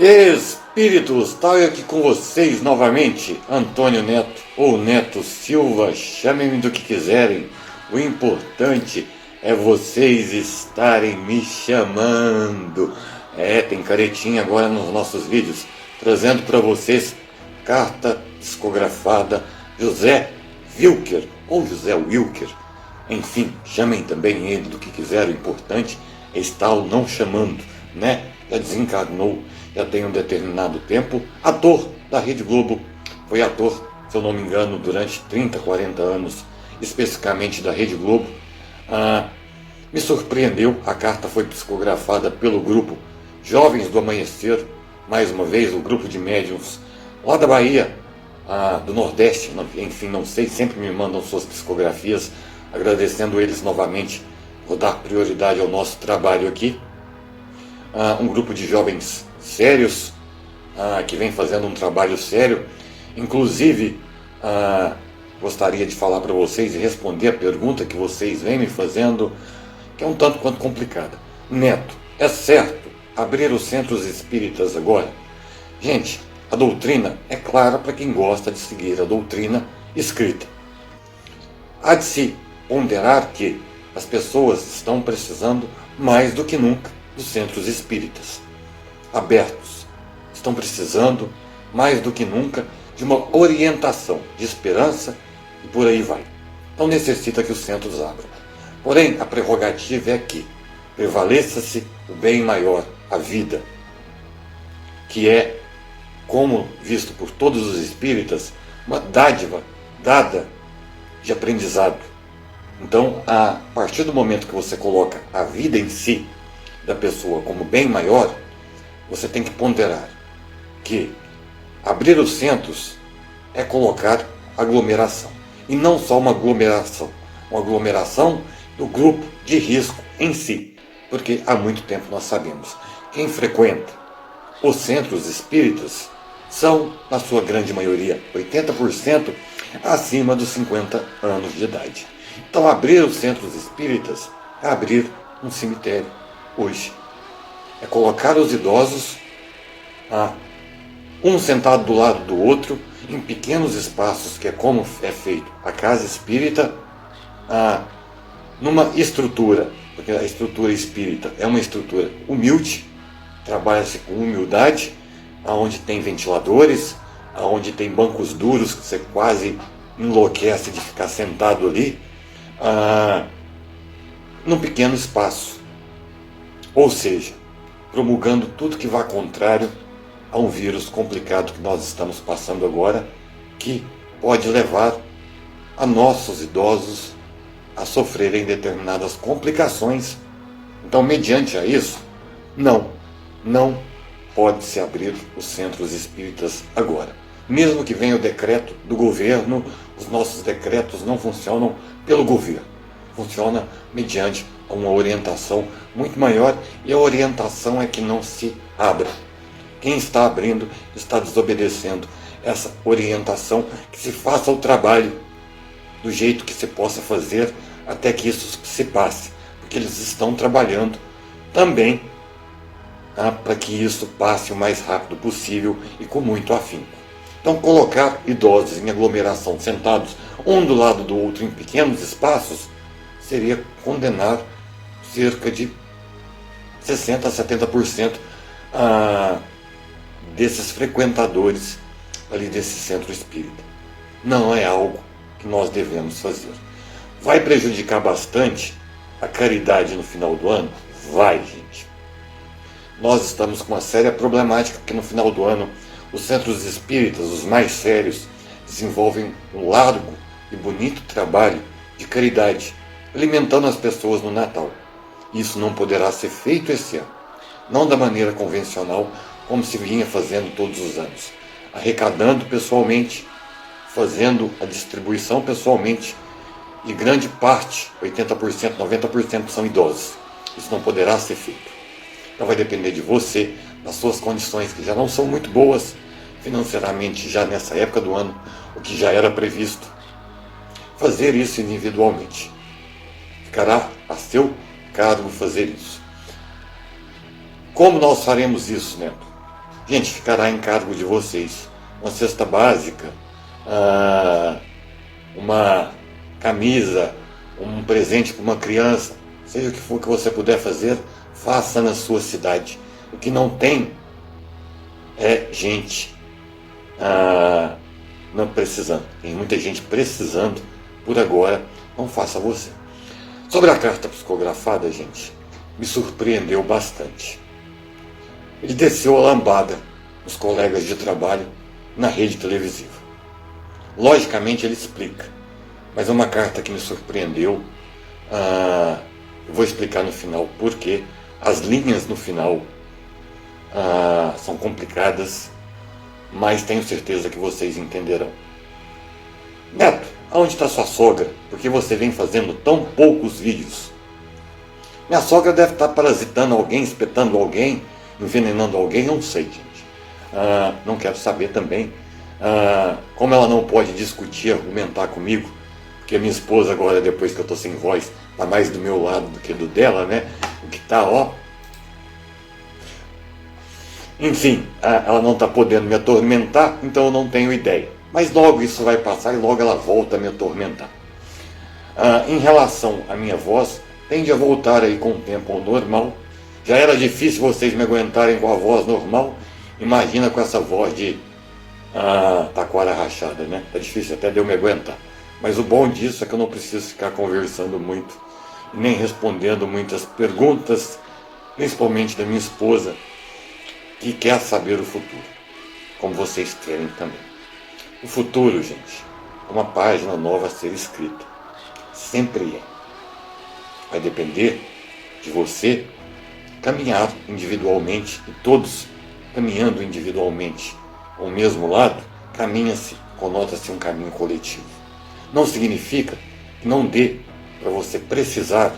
Espíritos, tal eu aqui com vocês novamente, Antônio Neto ou Neto Silva, chamem-me do que quiserem, o importante é vocês estarem me chamando. Tem caretinha agora nos nossos vídeos, trazendo para vocês carta psicografada José Wilker, ou José Wilker, enfim, chamem também ele do que quiser, o importante é estar ou não chamando, né? Já desencarnou, já tem um determinado tempo, ator da Rede Globo, foi ator, se eu não me engano, durante 30, 40 anos, especificamente da Rede Globo. Me surpreendeu, a carta foi psicografada pelo grupo Jovens do Amanhecer, mais uma vez, o grupo de médiuns lá da Bahia, do Nordeste, enfim, não sei, sempre me mandam suas psicografias, agradecendo eles novamente, vou dar prioridade ao nosso trabalho aqui. Um grupo de jovens sérios, que vem fazendo um trabalho sério, inclusive gostaria de falar para vocês e responder a pergunta que vocês vêm me fazendo, que é um tanto quanto complicada. Neto, é certo abrir os centros espíritas agora? Gente, a doutrina é clara para quem gosta de seguir a doutrina escrita. Há de se ponderar que as pessoas estão precisando mais do que nunca dos centros espíritas abertos. Estão precisando mais do que nunca de uma orientação, de esperança e por aí vai. Então necessita que os centros abram. Porém, a prerrogativa é que prevaleça-se o bem maior, a vida, que é, como visto por todos os espíritas, uma dádiva dada de aprendizado. Então, a partir do momento que você coloca a vida em si da pessoa como bem maior, você tem que ponderar que abrir os centros é colocar aglomeração. E não só uma aglomeração do grupo de risco em si. Porque há muito tempo nós sabemos, quem frequenta os centros espíritas são, na sua grande maioria, 80% acima dos 50 anos de idade. Então abrir os centros espíritas é abrir um cemitério hoje. É colocar os idosos, um sentado do lado do outro, em pequenos espaços, que é como é feito a casa espírita, numa estrutura, porque a estrutura espírita é uma estrutura humilde, trabalha-se com humildade, onde tem ventiladores, onde tem bancos duros, que você quase enlouquece de ficar sentado ali, num pequeno espaço. Ou seja, promulgando tudo que vá contrário a um vírus complicado que nós estamos passando agora, que pode levar a nossos idosos a sofrerem determinadas complicações. Então, mediante a isso, não pode-se abrir os centros espíritas agora. Mesmo que venha o decreto do governo, os nossos decretos não funcionam pelo governo. Funciona mediante uma orientação muito maior, e a orientação é que não se abra. Quem está abrindo está desobedecendo essa orientação, que se faça o trabalho do jeito que se possa fazer até que isso se passe, porque eles estão trabalhando também para que isso passe o mais rápido possível e com muito afinco. Então, colocar idosos em aglomeração, sentados um do lado do outro em pequenos espaços, seria condenar cerca de 60% a 70% desses frequentadores ali desse centro espírita. Não é algo que nós devemos fazer. Vai prejudicar bastante a caridade no final do ano? Vai, gente. Nós estamos com uma séria problemática, porque no final do ano os centros espíritas, os mais sérios, desenvolvem um largo e bonito trabalho de caridade, alimentando as pessoas no Natal. Isso não poderá ser feito esse ano. Não da maneira convencional, como se vinha fazendo todos os anos. Arrecadando pessoalmente, fazendo a distribuição pessoalmente, e grande parte, 80%, 90% são idosos. Isso não poderá ser feito. Então vai depender de você, das suas condições, que já não são muito boas financeiramente já nessa época do ano, o que já era previsto, fazer isso individualmente. Ficará a seu cargo fazer isso. Como nós faremos isso, Neto? Gente, ficará em cargo de vocês. Uma cesta básica, uma camisa, um presente para uma criança, seja o que for que você puder fazer, faça na sua cidade. O que não tem é gente não precisando. Tem muita gente precisando por agora, não faça você. Sobre a carta psicografada, gente, me surpreendeu bastante. Ele desceu a lambada nos colegas de trabalho na rede televisiva. Logicamente ele explica, mas é uma carta que me surpreendeu. Eu vou explicar no final porque as linhas no final são complicadas, mas tenho certeza que vocês entenderão. Neto, aonde está sua sogra? Porque você vem fazendo tão poucos vídeos. Minha sogra deve estar parasitando alguém, espetando alguém, envenenando alguém, não sei, gente. Não quero saber também. Como ela não pode discutir, argumentar comigo, porque a minha esposa agora, depois que eu estou sem voz, está mais do meu lado do que do dela, né? O que está, ó. Enfim, ela não está podendo me atormentar, então eu não tenho ideia. Mas logo isso vai passar e logo ela volta a me atormentar. Em relação à minha voz, tende a voltar aí com o tempo ao normal. Já era difícil vocês me aguentarem com a voz normal. Imagina com essa voz de taquara rachada, né? Tá difícil até de eu me aguentar. Mas o bom disso é que eu não preciso ficar conversando muito, nem respondendo muitas perguntas, principalmente da minha esposa, que quer saber o futuro, como vocês querem também. O futuro, gente, é uma página nova a ser escrita. Sempre é. Vai depender de você caminhar individualmente, e todos caminhando individualmente ao mesmo lado, caminha-se, conota-se um caminho coletivo. Não significa que não dê para você precisar,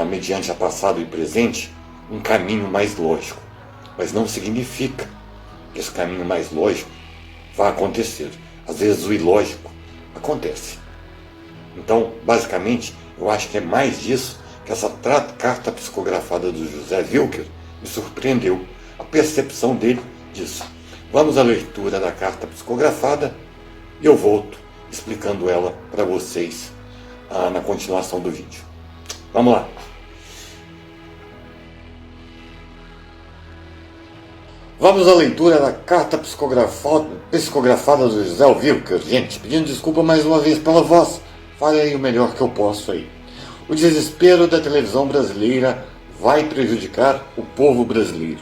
mediante a passado e presente, um caminho mais lógico. Mas não significa que esse caminho mais lógico vai acontecer. Às vezes o ilógico acontece. Então, basicamente, eu acho que é mais disso que essa carta psicografada do José Wilker me surpreendeu, a percepção dele disso. Vamos à leitura da carta psicografada e eu volto explicando ela para vocês na continuação do vídeo. Vamos lá. Vamos à leitura da carta psicografada do José Wilker. Gente, pedindo desculpa mais uma vez pela voz. Farei o melhor que eu posso aí. O desespero da televisão brasileira vai prejudicar o povo brasileiro.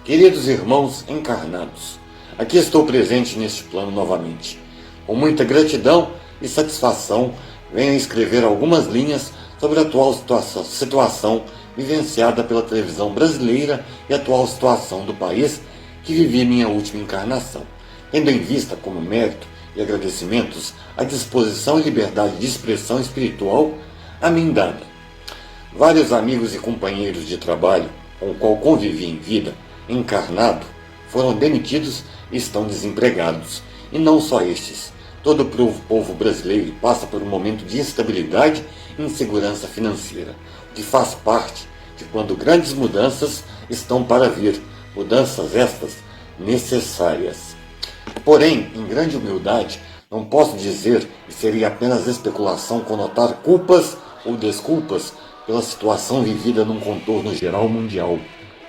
Queridos irmãos encarnados, aqui estou presente neste plano novamente. Com muita gratidão e satisfação, venho escrever algumas linhas sobre a atual situação vivenciada pela televisão brasileira e a atual situação do país que vivi minha última encarnação, tendo em vista como mérito e agradecimentos a disposição e liberdade de expressão espiritual a mim dada. Vários amigos e companheiros de trabalho com o qual convivi em vida, encarnado, foram demitidos e estão desempregados. E não só estes. Todo o povo brasileiro passa por um momento de instabilidade e insegurança financeira, o que faz parte de quando grandes mudanças estão para vir, mudanças estas necessárias. Porém, em grande humildade, não posso dizer, e seria apenas especulação, conotar culpas ou desculpas pela situação vivida num contorno geral mundial.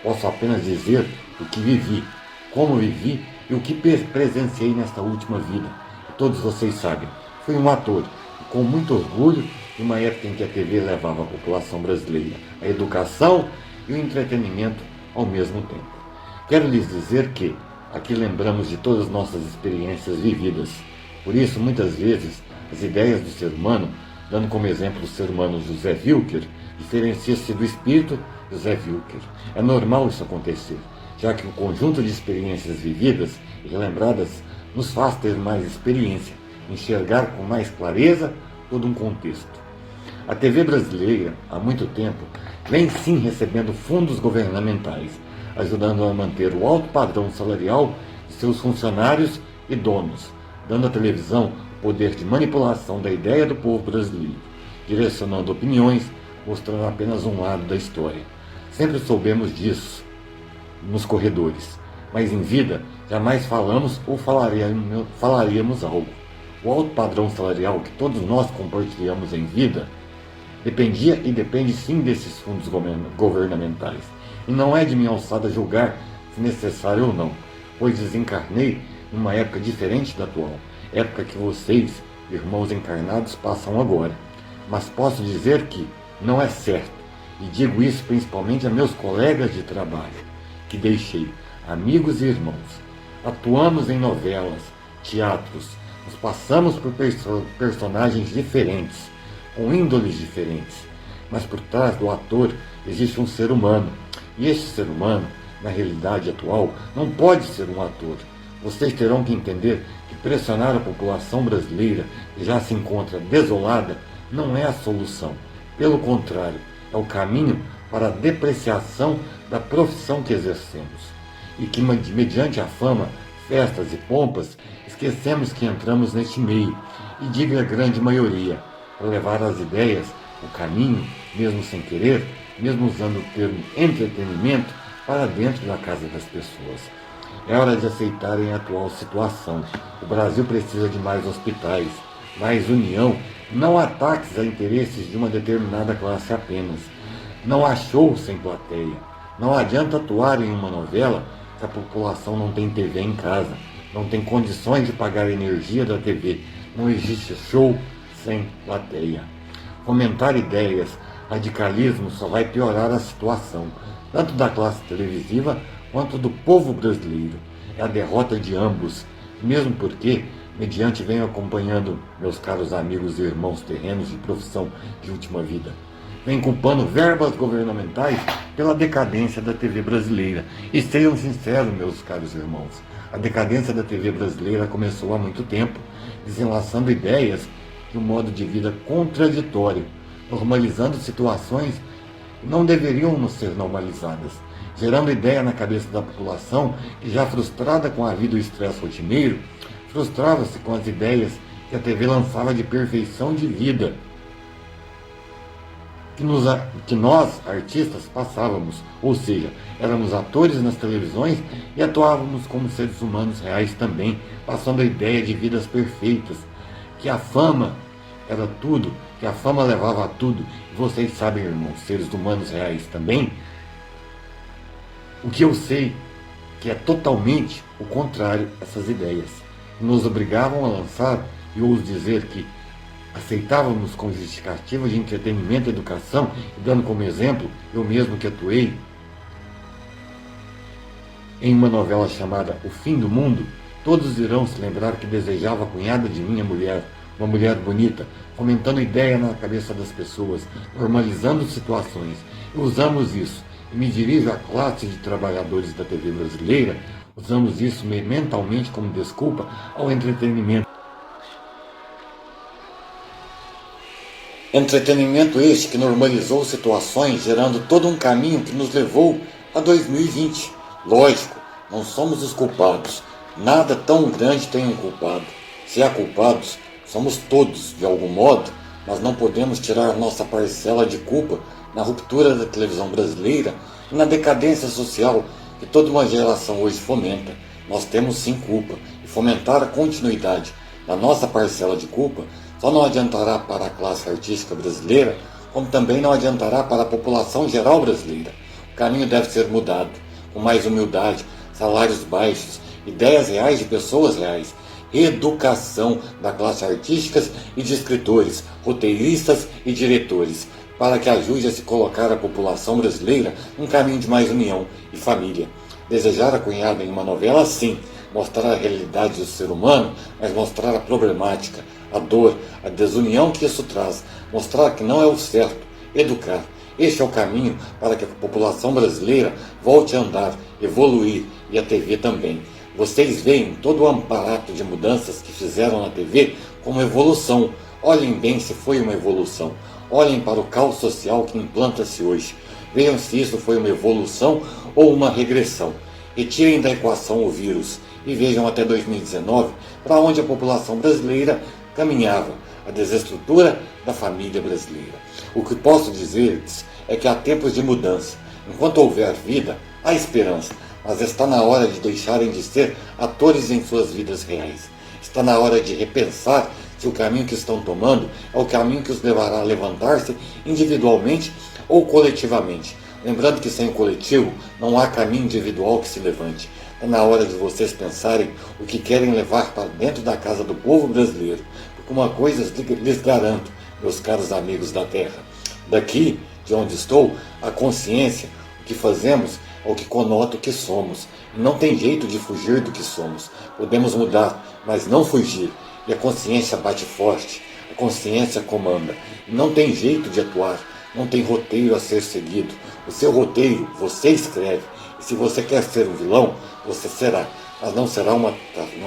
Posso apenas dizer o que vivi, como vivi e o que presenciei nesta última vida. E todos vocês sabem, fui um ator, e com muito orgulho, em uma época em que a TV levava a população brasileira a educação e o entretenimento ao mesmo tempo. Quero lhes dizer que aqui lembramos de todas as nossas experiências vividas. Por isso, muitas vezes, as ideias do ser humano, dando como exemplo o ser humano José Wilker, diferencia-se do espírito José Wilker. É normal isso acontecer, já que o conjunto de experiências vividas e relembradas nos faz ter mais experiência, enxergar com mais clareza todo um contexto. A TV brasileira, há muito tempo, vem sim recebendo fundos governamentais, ajudando a manter o alto padrão salarial de seus funcionários e donos, dando à televisão o poder de manipulação da ideia do povo brasileiro, direcionando opiniões, mostrando apenas um lado da história. Sempre soubemos disso nos corredores. mas em vida jamais falamos ou falaríamos algo. O alto padrão salarial que todos nós compartilhamos em vida dependia e depende sim desses fundos governamentais. E não é de minha alçada julgar se necessário ou não, pois desencarnei numa época diferente da atual, época que vocês, irmãos encarnados, passam agora. Mas posso dizer que não é certo, e digo isso principalmente a meus colegas de trabalho, que deixei, amigos e irmãos. Atuamos em novelas, teatros, nos passamos por personagens diferentes, com índoles diferentes, mas por trás do ator existe um ser humano, e este ser humano, na realidade atual, não pode ser um ator. Vocês terão que entender que pressionar a população brasileira, que já se encontra desolada, não é a solução. Pelo contrário, é o caminho para a depreciação da profissão que exercemos. E que, mediante a fama, festas e pompas, esquecemos que entramos neste meio, e digo a grande maioria, para levar as ideias, o caminho, mesmo sem querer, mesmo usando o termo entretenimento, para dentro da casa das pessoas. É hora de aceitarem a atual situação. O Brasil precisa de mais hospitais, mais união, não ataques a interesses de uma determinada classe apenas. Não há show sem plateia. Não adianta atuar em uma novela se a população não tem TV em casa, não tem condições de pagar a energia da TV. Não existe show sem plateia. Fomentar ideias, radicalismo só vai piorar a situação, tanto da classe televisiva quanto do povo brasileiro. É a derrota de ambos, mesmo porque, mediante venho acompanhando meus caros amigos e irmãos terrenos de profissão de última vida, vem culpando verbas governamentais pela decadência da TV brasileira. E sejam sinceros, meus caros irmãos, a decadência da TV brasileira começou há muito tempo, desenlaçando ideias de um modo de vida contraditório, normalizando situações que não deveriam ser normalizadas, gerando ideia na cabeça da população que, já frustrada com a vida e o estresse rotineiro, frustrava-se com as ideias que a TV lançava de perfeição de vida, que nós, artistas, passávamos, ou seja, éramos atores nas televisões e atuávamos como seres humanos reais também, passando a ideia de vidas perfeitas, que a fama era tudo, que a fama levava a tudo. E vocês sabem, irmãos, seres humanos reais também, o que eu sei que é totalmente o contrário essas ideias. Nos obrigavam a lançar, e ouso dizer que aceitávamos com justificativa de entretenimento e educação, e dando como exemplo, eu mesmo que atuei em uma novela chamada O Fim do Mundo, todos irão se lembrar que desejava a cunhada de minha mulher, uma mulher bonita, fomentando ideia na cabeça das pessoas, normalizando situações. E usamos isso, e me dirijo à classe de trabalhadores da TV brasileira, usamos isso mentalmente como desculpa ao entretenimento. Entretenimento este que normalizou situações, gerando todo um caminho que nos levou a 2020. Lógico, não somos os culpados. Nada tão grande tem um culpado. Se há culpados, somos todos, de algum modo, mas não podemos tirar nossa parcela de culpa na ruptura da televisão brasileira e na decadência social que toda uma geração hoje fomenta. Nós temos sim culpa, e fomentar a continuidade da nossa parcela de culpa só não adiantará para a classe artística brasileira, como também não adiantará para a população geral brasileira. O caminho deve ser mudado, com mais humildade, salários baixos, ideias reais de pessoas reais, educação da classe artística e de escritores, roteiristas e diretores, para que ajude a se colocar a população brasileira num caminho de mais união e família. Desejar a cunhada em uma novela, sim, mostrar a realidade do ser humano, mas mostrar a problemática, a dor, a desunião que isso traz, mostrar que não é o certo, educar. Este é o caminho para que a população brasileira volte a andar, evoluir, e a TV também. Vocês veem todo o amparato de mudanças que fizeram na TV como evolução. Olhem bem se foi uma evolução. Olhem para o caos social que implanta-se hoje. Vejam se isso foi uma evolução ou uma regressão. Retirem da equação o vírus e vejam até 2019 para onde a população brasileira caminhava, a desestrutura da família brasileira. O que posso dizer é que há tempos de mudança. Enquanto houver vida, há esperança. mas está na hora de deixarem de ser atores em suas vidas reais. Está na hora de repensar se o caminho que estão tomando é o caminho que os levará a levantar-se individualmente ou coletivamente. Lembrando que sem o coletivo não há caminho individual que se levante. É na hora de vocês pensarem o que querem levar para dentro da casa do povo brasileiro. Porque uma coisa lhes garanto, meus caros amigos da terra. Daqui, de onde estou, a consciência, o que fazemos é o que conota o que somos. E não tem jeito de fugir do que somos. Podemos mudar, mas não fugir. E a consciência bate forte. A consciência comanda. E não tem jeito de atuar. Não tem roteiro a ser seguido. O seu roteiro você escreve. E se você quer ser um vilão, você será. Mas não será uma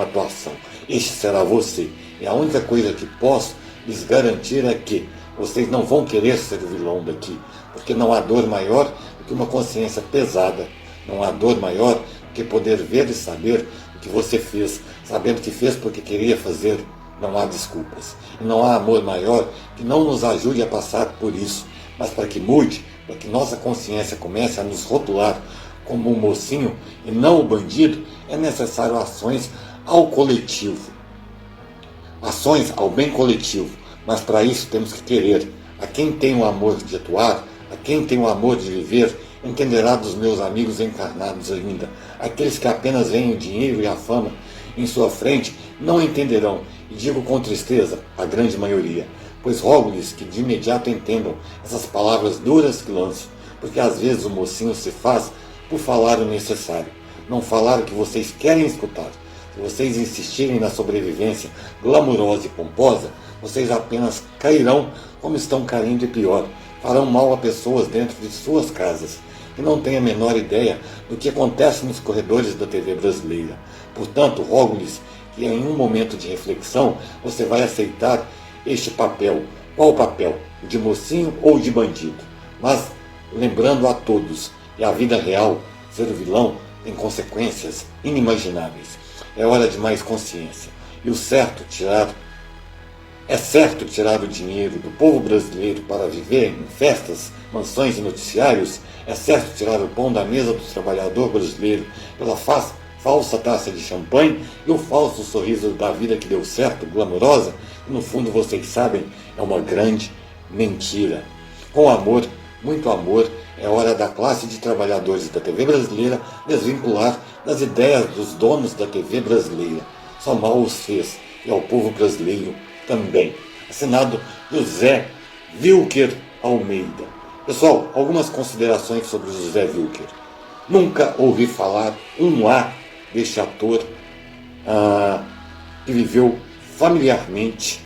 atuação. Este será você. E a única coisa que posso lhes garantir é que vocês não vão querer ser o vilão daqui. Porque não há dor maior do que uma consciência pesada. Não há dor maior do que poder ver e saber o que você fez, sabendo que fez porque queria fazer. Não há desculpas. E não há amor maior que não nos ajude a passar por isso. Mas para que mude, para que nossa consciência comece a nos rotular como um mocinho e não o bandido, é necessário ações ao coletivo. Ações ao bem coletivo. Mas para isso temos que querer. A quem tem o amor de atuar, a quem tem o amor de viver, entenderá dos meus amigos encarnados ainda. Aqueles que apenas veem o dinheiro e a fama em sua frente não entenderão. E digo com tristeza, a grande maioria. Pois rogo-lhes que de imediato entendam essas palavras duras que lanço. Porque às vezes o mocinho se faz por falar o necessário. Não falar o que vocês querem escutar. Se vocês insistirem na sobrevivência glamurosa e pomposa, vocês apenas cairão como estão caindo e pior. Farão mal a pessoas dentro de suas casas, que não têm a menor ideia do que acontece nos corredores da TV brasileira. Portanto, rogo-lhes que em um momento de reflexão você vai aceitar este papel. Qual o papel? De mocinho ou de bandido? Mas lembrando a todos, e a vida real, ser o vilão tem consequências inimagináveis. É hora de mais consciência. E é certo tirar o dinheiro do povo brasileiro para viver em festas, mansões e noticiários? É certo tirar o pão da mesa do trabalhador brasileiro pela falsa taça de champanhe e o falso sorriso da vida que deu certo, glamourosa? E no fundo vocês sabem, é uma grande mentira. Com amor, muito amor, é hora da classe de trabalhadores da TV brasileira desvincular das ideias dos donos da TV brasileira. Só mal os fez, e ao povo brasileiro também. Assinado José Wilker Almeida. Pessoal, algumas considerações sobre José Wilker. Nunca ouvi falar um A deste ator que viveu familiarmente